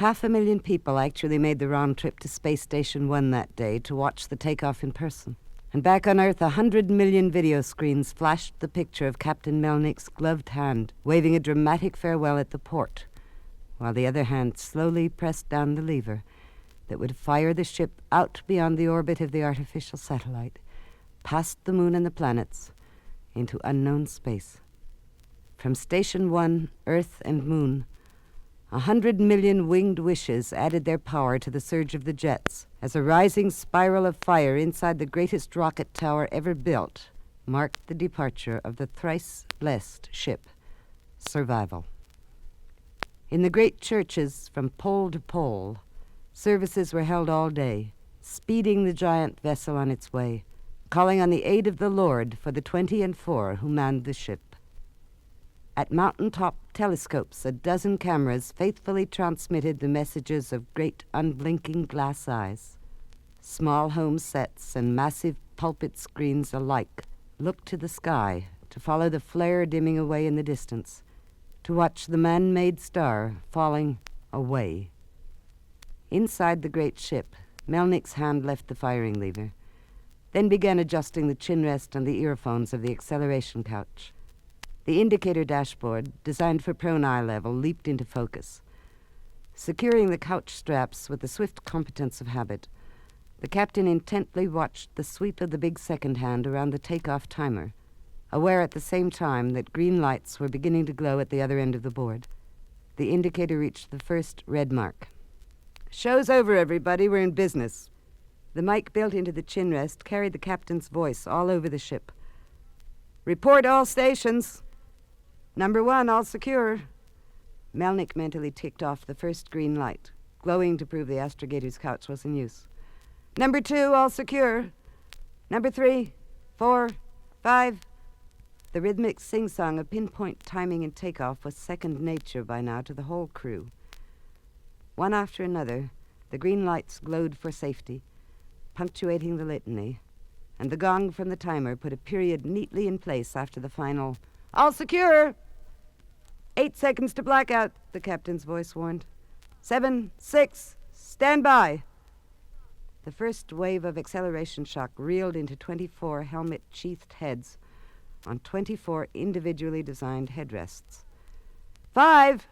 500,000 people actually made the round trip to Space Station 1 that day to watch the takeoff in person. And back on Earth, 100 million video screens flashed the picture of Captain Melnick's gloved hand waving a dramatic farewell at the port, while the other hand slowly pressed down the lever that would fire the ship out beyond the orbit of the artificial satellite, past the moon and the planets, into unknown space. From Station 1, Earth and Moon, 100 million winged wishes added their power to the surge of the jets as a rising spiral of fire inside the greatest rocket tower ever built marked the departure of the thrice-blessed ship, Survival. In the great churches from pole to pole, services were held all day, speeding the giant vessel on its way, calling on the aid of the Lord for the 24 who manned the ship. At mountaintop telescopes, a dozen cameras faithfully transmitted the messages of great unblinking glass eyes. Small home sets and massive pulpit screens alike looked to the sky to follow the flare dimming away in the distance, to watch the man-made star falling away. Inside the great ship, Melnick's hand left the firing lever, then began adjusting the chin rest and the earphones of the acceleration couch. The indicator dashboard, designed for prone eye level, leaped into focus. Securing the couch straps with the swift competence of habit, the captain intently watched the sweep of the big second hand around the takeoff timer, aware at the same time that green lights were beginning to glow at the other end of the board. The indicator reached the first red mark. "Show's over, everybody. We're in business." The mic built into the chin rest carried the captain's voice all over the ship. "Report all stations. Number 1, all secure." Melnick mentally ticked off the first green light, glowing to prove the astrogator's couch was in use. "Number 2, all secure. Number 3, 4, 5. The rhythmic sing-song of pinpoint timing and takeoff was second nature by now to the whole crew. One after another, the green lights glowed for safety, punctuating the litany, and the gong from the timer put a period neatly in place after the final, "All secure!" 8 seconds to blackout, the captain's voice warned. 7, 6, stand by. The first wave of acceleration shock reeled into 24 helmet-sheathed heads on 24 individually designed headrests. 5!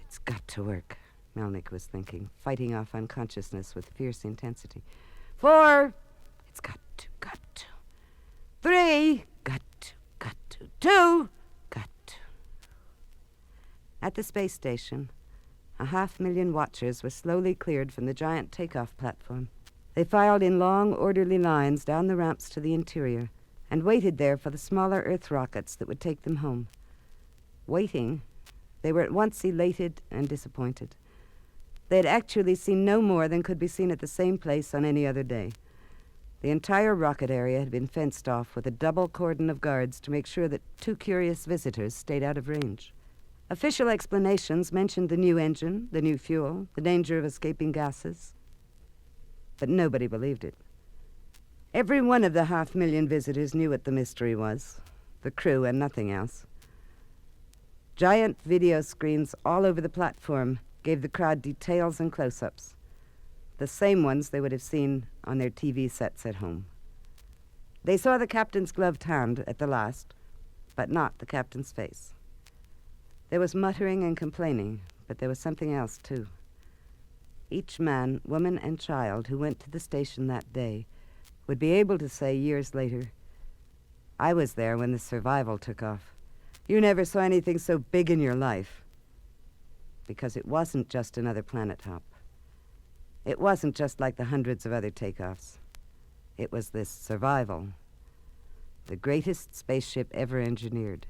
It's got to work, Melnick was thinking, fighting off unconsciousness with fierce intensity. 4! It's got to. 3! Got to. 2! Got to. At the space station, 500,000 watchers were slowly cleared from the giant takeoff platform. They filed in long, orderly lines down the ramps to the interior and waited there for the smaller Earth rockets that would take them home. Waiting, they were at once elated and disappointed. They had actually seen no more than could be seen at the same place on any other day. The entire rocket area had been fenced off with a double cordon of guards to make sure that too curious visitors stayed out of range. Official explanations mentioned the new engine, the new fuel, the danger of escaping gases. But nobody believed it. Every one of the 500,000 visitors knew what the mystery was, the crew and nothing else. Giant video screens all over the platform gave the crowd details and close-ups, the same ones they would have seen on their TV sets at home. They saw the captain's gloved hand at the last, but not the captain's face. There was muttering and complaining, but there was something else, too. Each man, woman, and child who went to the station that day would be able to say years later, "I was there when the Survival took off. You never saw anything so big in your life." Because it wasn't just another planet hop. It wasn't just like the hundreds of other takeoffs. It was this Survival, the greatest spaceship ever engineered.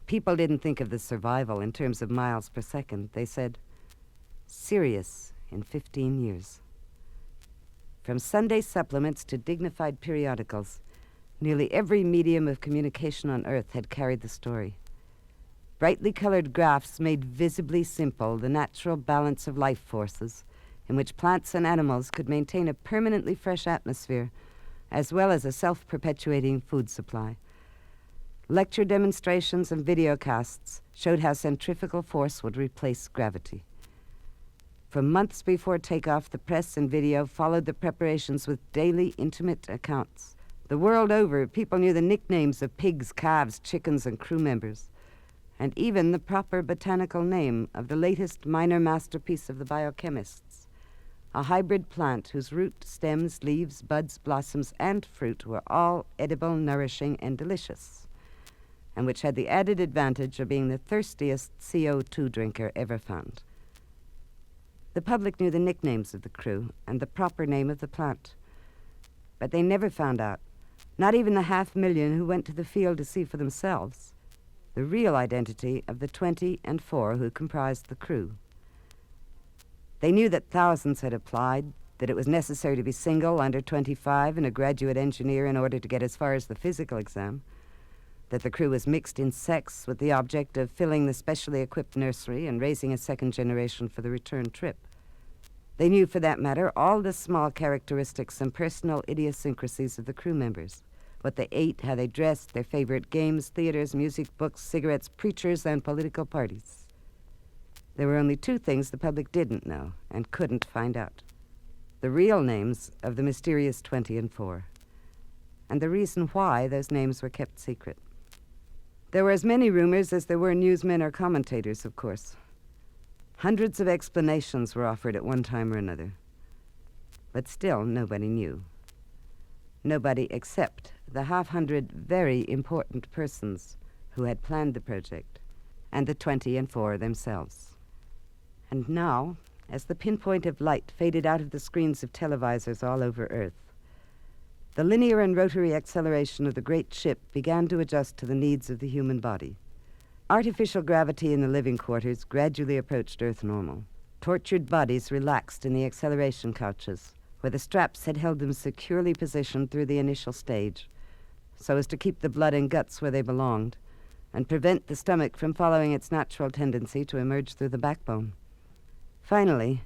People didn't think of the Survival in terms of miles per second. They said, Sirius in 15 years. From Sunday supplements to dignified periodicals, nearly every medium of communication on Earth had carried the story. Brightly colored graphs made visibly simple the natural balance of life forces in which plants and animals could maintain a permanently fresh atmosphere as well as a self-perpetuating food supply. Lecture demonstrations and videocasts showed how centrifugal force would replace gravity. For months before takeoff, the press and video followed the preparations with daily, intimate accounts. The world over, people knew the nicknames of pigs, calves, chickens, and crew members, and even the proper botanical name of the latest minor masterpiece of the biochemists, a hybrid plant whose root, stems, leaves, buds, blossoms, and fruit were all edible, nourishing, and delicious, and which had the added advantage of being the thirstiest CO2 drinker ever found. The public knew the nicknames of the crew and the proper name of the plant, but they never found out, not even the 500,000 who went to the field to see for themselves, the real identity of the 24 who comprised the crew. They knew that thousands had applied, that it was necessary to be single, under 25, and a graduate engineer in order to get as far as the physical exam, that the crew was mixed in sex with the object of filling the specially equipped nursery and raising a second generation for the return trip. They knew, for that matter, all the small characteristics and personal idiosyncrasies of the crew members, what they ate, how they dressed, their favorite games, theaters, music, books, cigarettes, preachers, and political parties. There were only two things the public didn't know and couldn't find out: the real names of the mysterious 24, and the reason why those names were kept secret. There were as many rumors as there were newsmen or commentators, of course. Hundreds of explanations were offered at one time or another. But still, nobody knew. Nobody except the 500 very important persons who had planned the project, and the 24 themselves. And now, as the pinpoint of light faded out of the screens of televisors all over Earth, the linear and rotary acceleration of the great ship began to adjust to the needs of the human body. Artificial gravity in the living quarters gradually approached Earth normal. Tortured bodies relaxed in the acceleration couches, where the straps had held them securely positioned through the initial stage, so as to keep the blood and guts where they belonged, and prevent the stomach from following its natural tendency to emerge through the backbone. Finally,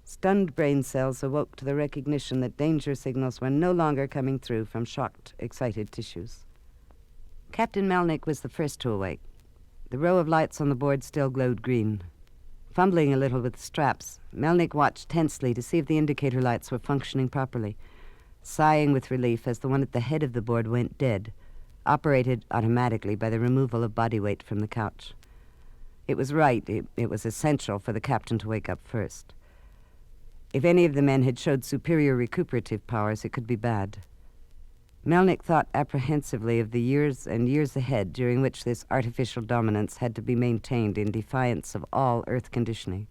stunned brain cells awoke to the recognition that danger signals were no longer coming through from shocked, excited tissues. Captain Melnick was the first to awake. The row of lights on the board still glowed green. Fumbling a little with the straps, Melnick watched tensely to see if the indicator lights were functioning properly, sighing with relief as the one at the head of the board went dead, operated automatically by the removal of body weight from the couch. It was right. It was essential for the captain to wake up first. If any of the men had showed superior recuperative powers, it could be bad. Melnick thought apprehensively of the years and years ahead during which this artificial dominance had to be maintained in defiance of all Earth conditioning.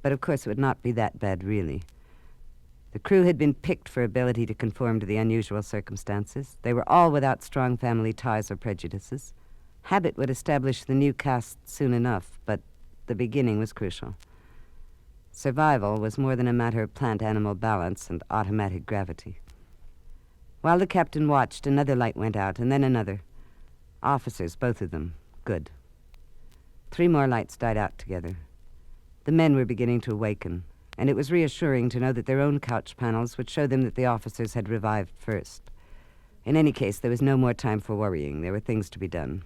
But of course it would not be that bad, really. The crew had been picked for ability to conform to the unusual circumstances. They were all without strong family ties or prejudices. Habit would establish the new caste soon enough, but the beginning was crucial. Survival was more than a matter of plant-animal balance and automatic gravity. While the captain watched, another light went out, and then another. Officers, both of them. Good. 3 more lights died out together. The men were beginning to awaken, and it was reassuring to know that their own couch panels would show them that the officers had revived first. In any case, there was no more time for worrying. There were things to be done.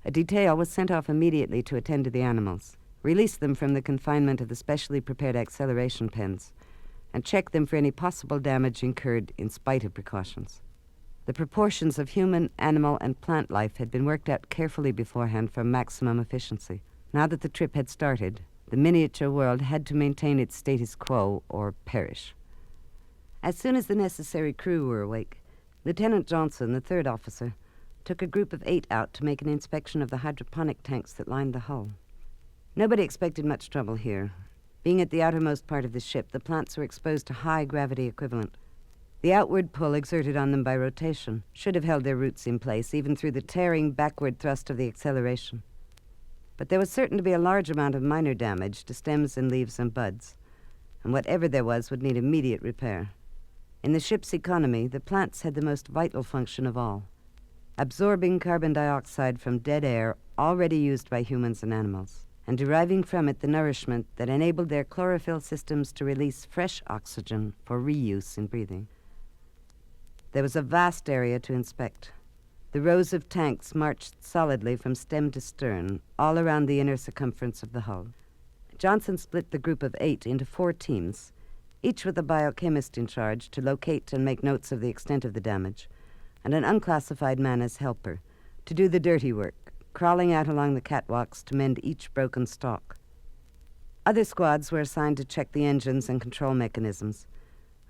A detail was sent off immediately to attend to the animals, release them from the confinement of the specially prepared acceleration pens, and check them for any possible damage incurred in spite of precautions. The proportions of human, animal, and plant life had been worked out carefully beforehand for maximum efficiency. Now that the trip had started, the miniature world had to maintain its status quo or perish. As soon as the necessary crew were awake, Lieutenant Johnson, the 3rd officer, took a group of 8 out to make an inspection of the hydroponic tanks that lined the hull. Nobody expected much trouble here. Being at the outermost part of the ship, the plants were exposed to high gravity equivalent. The outward pull exerted on them by rotation should have held their roots in place, even through the tearing backward thrust of the acceleration. But there was certain to be a large amount of minor damage to stems and leaves and buds, and whatever there was would need immediate repair. In the ship's economy, the plants had the most vital function of all, absorbing carbon dioxide from dead air already used by humans and animals, and deriving from it the nourishment that enabled their chlorophyll systems to release fresh oxygen for reuse in breathing. There was a vast area to inspect. The rows of tanks marched solidly from stem to stern, all around the inner circumference of the hull. Johnson split the group of 8 into 4 teams, each with a biochemist in charge to locate and make notes of the extent of the damage, and an unclassified man as helper, to do the dirty work, crawling out along the catwalks to mend each broken stalk. Other squads were assigned to check the engines and control mechanisms,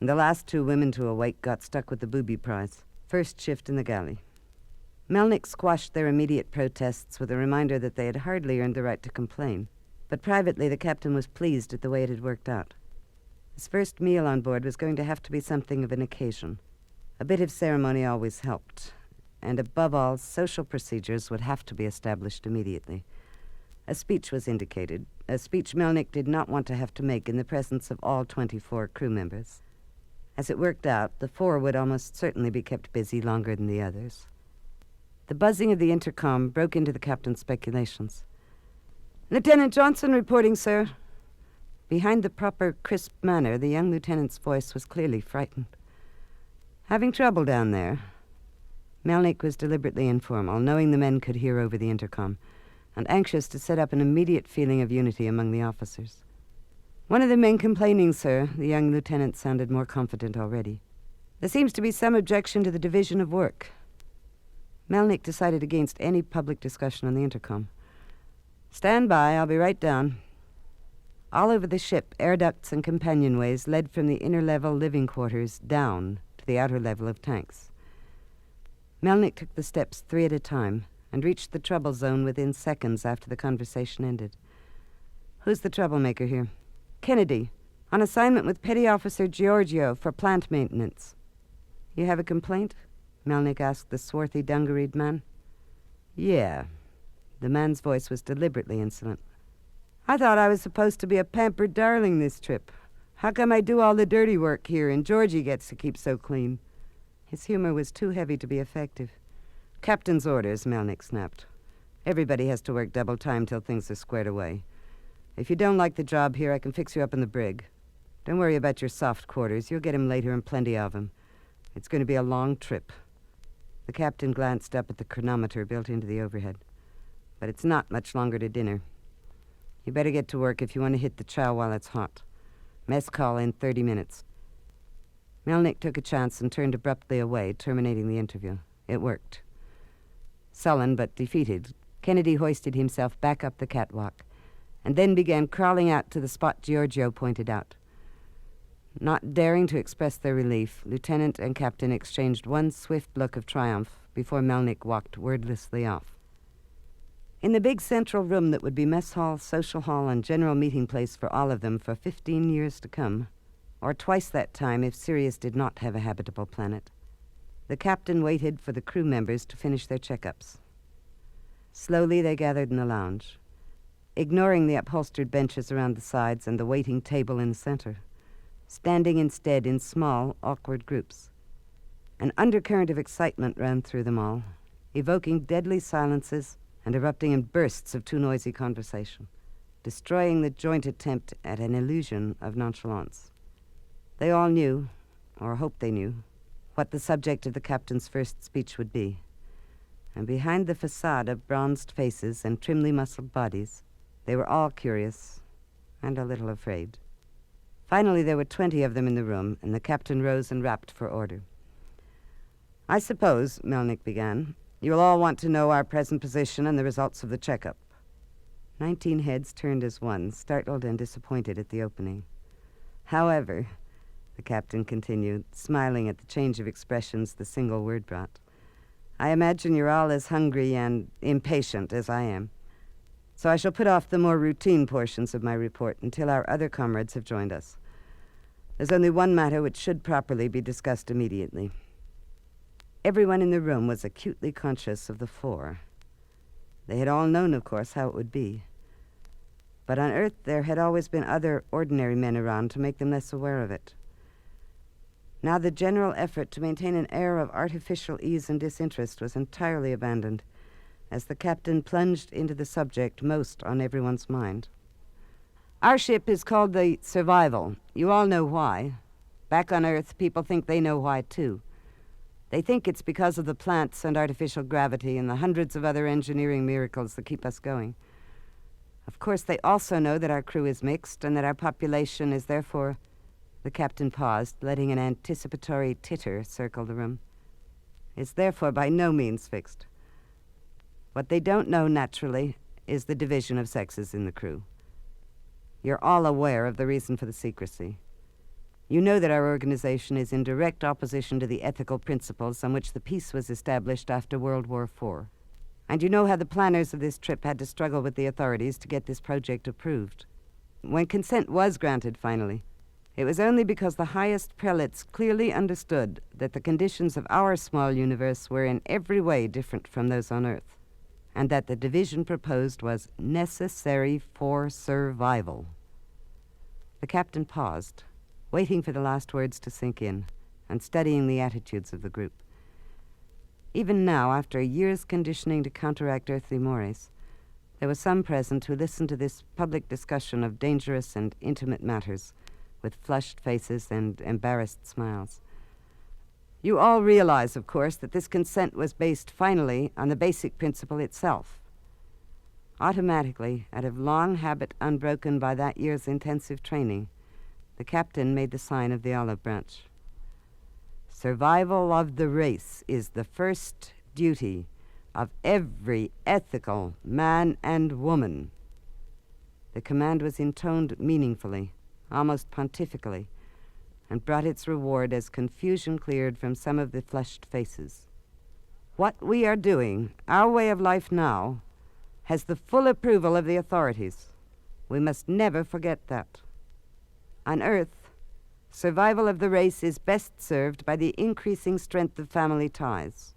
and the last 2 women to awake got stuck with the booby prize, first shift in the galley. Melnick squashed their immediate protests with a reminder that they had hardly earned the right to complain, but privately the captain was pleased at the way it had worked out. His first meal on board was going to have to be something of an occasion. A bit of ceremony always helped, and above all, social procedures would have to be established immediately. A speech was indicated, a speech Melnick did not want to have to make in the presence of all 24 crew members. As it worked out, the 4 would almost certainly be kept busy longer than the others. The buzzing of the intercom broke into the captain's speculations. "Lieutenant Johnson reporting, sir." Behind the proper, crisp manner, the young lieutenant's voice was clearly frightened. "Having trouble down there?" Melnick was deliberately informal, knowing the men could hear over the intercom, and anxious to set up an immediate feeling of unity among the officers. "One of the men complaining, sir." The young lieutenant sounded more confident already. "There seems to be some objection to the division of work." Melnick decided against any public discussion on the intercom. "Stand by, I'll be right down." All over the ship, air ducts and companionways led from the inner-level living quarters down to the outer level of tanks. Melnick took the steps 3 at a time and reached the trouble zone within seconds after the conversation ended. "Who's the troublemaker here?" "Kennedy, on assignment with Petty Officer Giorgio for plant maintenance." "You have a complaint?" Melnick asked the swarthy, dungareed man. "Yeah." The man's voice was deliberately insolent. "I thought I was supposed to be a pampered darling this trip. How come I do all the dirty work here and Georgie gets to keep so clean?" His humor was too heavy to be effective. "Captain's orders," Melnick snapped. "Everybody has to work double time till things are squared away. If you don't like the job here, I can fix you up in the brig. Don't worry about your soft quarters. You'll get 'em later and plenty of 'em. It's going to be a long trip." The captain glanced up at the chronometer built into the overhead. "But it's not much longer to dinner. You better get to work if you want to hit the chow while it's hot. Mess call in 30 minutes. Melnick took a chance and turned abruptly away, terminating the interview. It worked. Sullen but defeated, Kennedy hoisted himself back up the catwalk and then began crawling out to the spot Giorgio pointed out. Not daring to express their relief, Lieutenant and Captain exchanged one swift look of triumph before Melnick walked wordlessly off. In the big central room that would be mess hall, social hall, and general meeting place for all of them for 15 years to come, or twice that time if Sirius did not have a habitable planet, the captain waited for the crew members to finish their checkups. Slowly they gathered in the lounge, ignoring the upholstered benches around the sides and the waiting table in the center, standing instead in small, awkward groups. An undercurrent of excitement ran through them all, evoking deadly silences and erupting in bursts of too noisy conversation, destroying the joint attempt at an illusion of nonchalance. They all knew, or hoped they knew, what the subject of the captain's first speech would be. And behind the facade of bronzed faces and trimly muscled bodies, they were all curious and a little afraid. Finally, there were 20 of them in the room, and the captain rose and rapped for order. "I suppose," Melnick began, "you'll all want to know our present position and the results of the checkup." 19 heads turned as one, startled and disappointed at the opening. "However," the captain continued, smiling at the change of expressions the single word brought, "I imagine you're all as hungry and impatient as I am. So I shall put off the more routine portions of my report until our other comrades have joined us. There's only one matter which should properly be discussed immediately." Everyone in the room was acutely conscious of the 4. They had all known, of course, how it would be. But on Earth, there had always been other ordinary men around to make them less aware of it. Now the general effort to maintain an air of artificial ease and disinterest was entirely abandoned, as the captain plunged into the subject most on everyone's mind. "Our ship is called the Survival. You all know why. Back on Earth, people think they know why, too. They think it's because of the plants and artificial gravity and the hundreds of other engineering miracles that keep us going. Of course, they also know that our crew is mixed and that our population is therefore... The captain paused, letting an anticipatory titter circle the room. Is therefore by no means fixed. What they don't know, naturally, is the division of sexes in the crew. You're all aware of the reason for the secrecy. You know that our organization is in direct opposition to the ethical principles on which the peace was established after World War IV. And you know how the planners of this trip had to struggle with the authorities to get this project approved. When consent was granted, finally, it was only because the highest prelates clearly understood that the conditions of our small universe were in every way different from those on Earth, and that the division proposed was necessary for survival. The captain paused, waiting for the last words to sink in, and studying the attitudes of the group. Even now, after a year's conditioning to counteract earthly mores, there was some present who listened to this public discussion of dangerous and intimate matters with flushed faces and embarrassed smiles. You all realize, of course, that this consent was based finally on the basic principle itself. Automatically, out of long habit unbroken by that year's intensive training, the captain made the sign of the olive branch. Survival of the race is the first duty of every ethical man and woman. The command was intoned meaningfully, almost pontifically, and brought its reward as confusion cleared from some of the flushed faces. What we are doing, our way of life now, has the full approval of the authorities. We must never forget that. On Earth, survival of the race is best served by the increasing strength of family ties.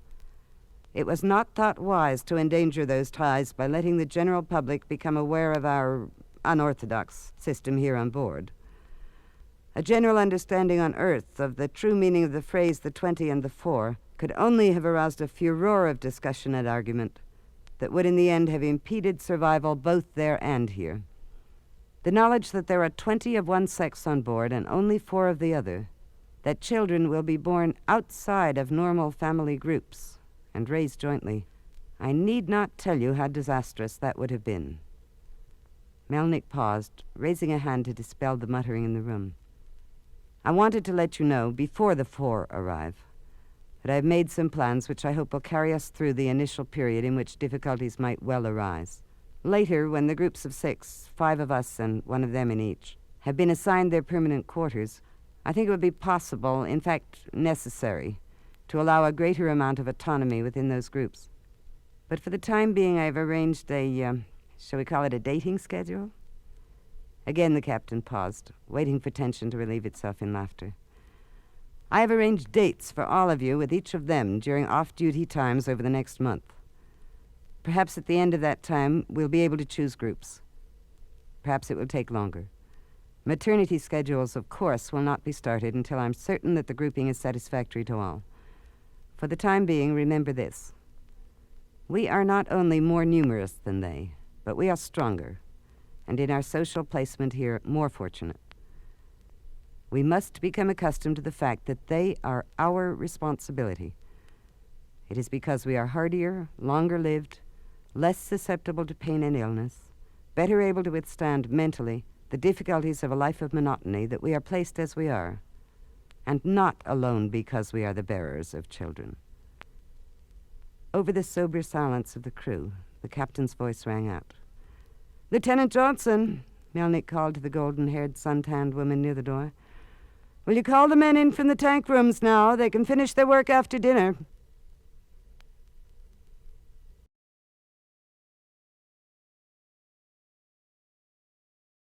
It was not thought wise to endanger those ties by letting the general public become aware of our unorthodox system here on board. A general understanding on Earth of the true meaning of the phrase the 20 and the 4 could only have aroused a furor of discussion and argument that would in the end have impeded survival both there and here. The knowledge that there are 20 of one sex on board and only 4 of the other, that children will be born outside of normal family groups and raised jointly, I need not tell you how disastrous that would have been. Melnick paused, raising a hand to dispel the muttering in the room. I wanted to let you know, before the 4 arrive, that I've made some plans which I hope will carry us through the initial period in which difficulties might well arise. Later, when the groups of 6, 5 of us and 1 of them in each, have been assigned their permanent quarters, I think it would be possible, in fact necessary, to allow a greater amount of autonomy within those groups. But for the time being, I've arranged a, shall we call it a dating schedule? Again the captain paused, waiting for tension to relieve itself in laughter. I have arranged dates for all of you with each of them during off-duty times over the next month. Perhaps at the end of that time, we'll be able to choose groups. Perhaps it will take longer. Maternity schedules, of course, will not be started until I'm certain that the grouping is satisfactory to all. For the time being, remember this. We are not only more numerous than they, but we are stronger, and in our social placement here, more fortunate. We must become accustomed to the fact that they are our responsibility. It is because we are hardier, longer-lived, less susceptible to pain and illness, better able to withstand mentally the difficulties of a life of monotony that we are placed as we are, and not alone because we are the bearers of children. Over the sober silence of the crew, the captain's voice rang out. Lieutenant Johnson, Melnick called to the golden-haired, sun-tanned woman near the door. Will you call the men in from the tank rooms now? They can finish their work after dinner.